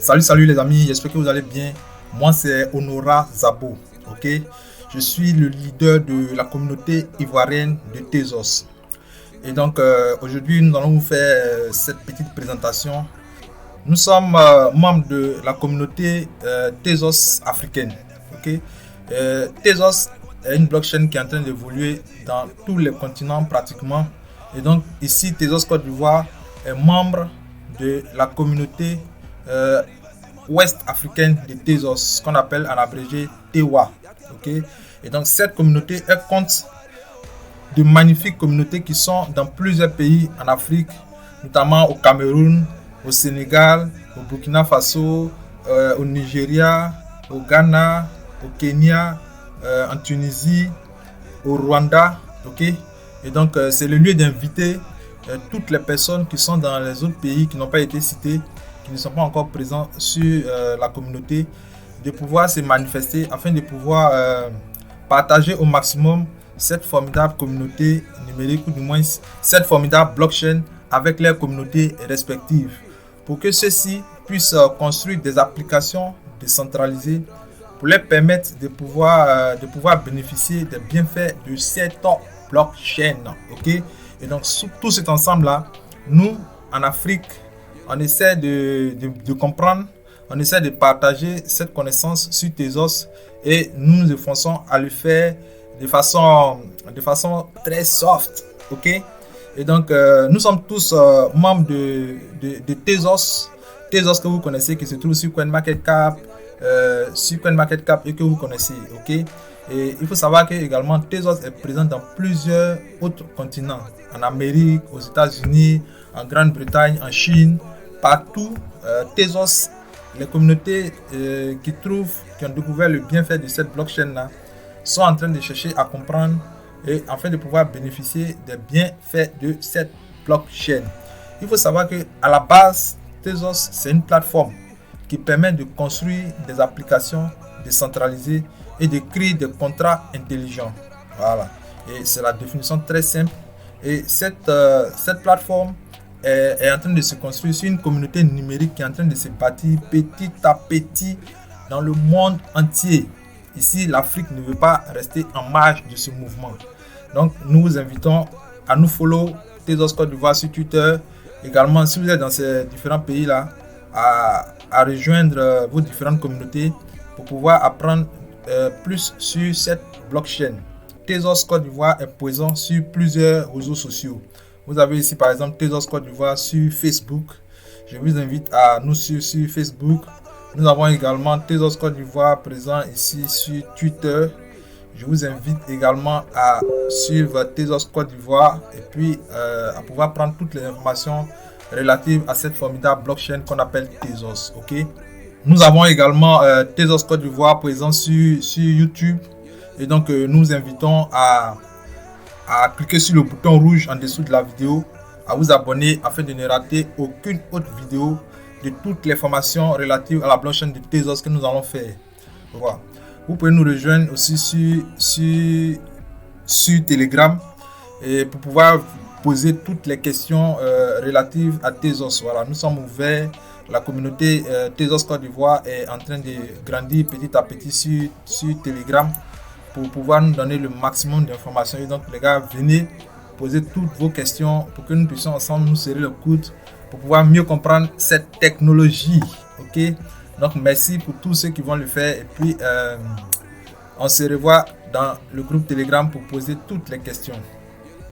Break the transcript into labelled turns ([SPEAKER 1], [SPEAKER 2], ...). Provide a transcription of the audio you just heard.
[SPEAKER 1] Salut les amis, j'espère que vous allez bien. Moi c'est Honora Zabo, ok? Je suis le leader de la communauté ivoirienne de Tezos. Et donc aujourd'hui nous allons vous faire cette petite présentation. Nous sommes membres de la communauté Tezos africaine, ok? Tezos est une blockchain qui est en train d'évoluer dans tous les continents pratiquement. Et donc ici Tezos Côte d'Ivoire est membre de la communauté ouest africaine de Tezos, ce qu'on appelle en abrégé TEWA. Okay? Et donc cette communauté, elle compte de magnifiques communautés qui sont dans plusieurs pays en Afrique, notamment au Cameroun, au Sénégal, au Burkina Faso, au Nigeria, au Ghana, au Kenya, en Tunisie, au Rwanda. Okay? Et donc c'est le lieu d'inviter toutes les personnes qui sont dans les autres pays qui n'ont pas été cités, qui ne sont pas encore présents sur la communauté, de pouvoir se manifester afin de pouvoir partager au maximum cette formidable communauté numérique, ou du moins cette formidable blockchain avec leurs communautés respectives, pour que ceux-ci puissent construire des applications décentralisées pour leur permettre de pouvoir bénéficier des bienfaits de cette blockchain. Okay? Et donc, tout cet ensemble-là, nous, en Afrique, on essaie de comprendre, on essaie de partager cette connaissance sur Tezos et nous nous efforçons à le faire de façon très soft. Ok? Et donc, nous sommes tous membres de Tezos. Tezos que vous connaissez, qui se trouve sur CoinMarketCap, et que vous connaissez. Ok? Et il faut savoir que également Tezos est présent dans plusieurs autres continents, en Amérique, aux États-Unis, en Grande-Bretagne, en Chine, partout. Tezos, les communautés qui ont découvert le bienfait de cette blockchain là, sont en train de chercher à comprendre et afin de pouvoir bénéficier des bienfaits de cette blockchain. Il faut savoir que à la base, Tezos c'est une plateforme qui permet de construire des applications décentralisées et de créer des contrats intelligents. Voilà. Et c'est la définition très simple. Et cette plateforme est en train de se construire sur une communauté numérique qui est en train de se bâtir petit à petit dans le monde entier. Ici, l'Afrique ne veut pas rester en marge de ce mouvement. Donc, nous vous invitons à nous follow Tezos Côte d'Ivoire sur Twitter. Également, si vous êtes dans ces différents pays-là, à rejoindre vos différentes communautés pour pouvoir apprendre plus sur cette blockchain. Tezos Côte d'Ivoire est présent sur plusieurs réseaux sociaux. Vous avez ici par exemple Tezos Côte d'Ivoire sur Facebook. Je vous invite à nous suivre sur Facebook. Nous avons également Tezos Côte d'Ivoire présent ici sur Twitter. Je vous invite également à suivre Tezos Côte d'Ivoire et puis à pouvoir prendre toutes les informations relatives à cette formidable blockchain qu'on appelle Tezos. Ok? Nous avons également Tezos Côte d'Ivoire présent sur YouTube. Et donc nous vous invitons à cliquer sur le bouton rouge en dessous de la vidéo, à vous abonner afin de ne rater aucune autre vidéo de toutes les formations relatives à la blockchain de Tezos que nous allons faire. Voilà. Vous pouvez nous rejoindre aussi sur Telegram et pour pouvoir poser toutes les questions relatives à Tezos. Voilà. Nous sommes ouverts. La communauté Tezos Côte d'Ivoire est en train de grandir petit à petit sur Telegram pour pouvoir nous donner le maximum d'informations. Et donc les gars, venez poser toutes vos questions pour que nous puissions ensemble nous serrer le coude pour pouvoir mieux comprendre cette technologie. Ok? Donc merci pour tous ceux qui vont le faire et puis on se revoit dans le groupe Telegram pour poser toutes les questions.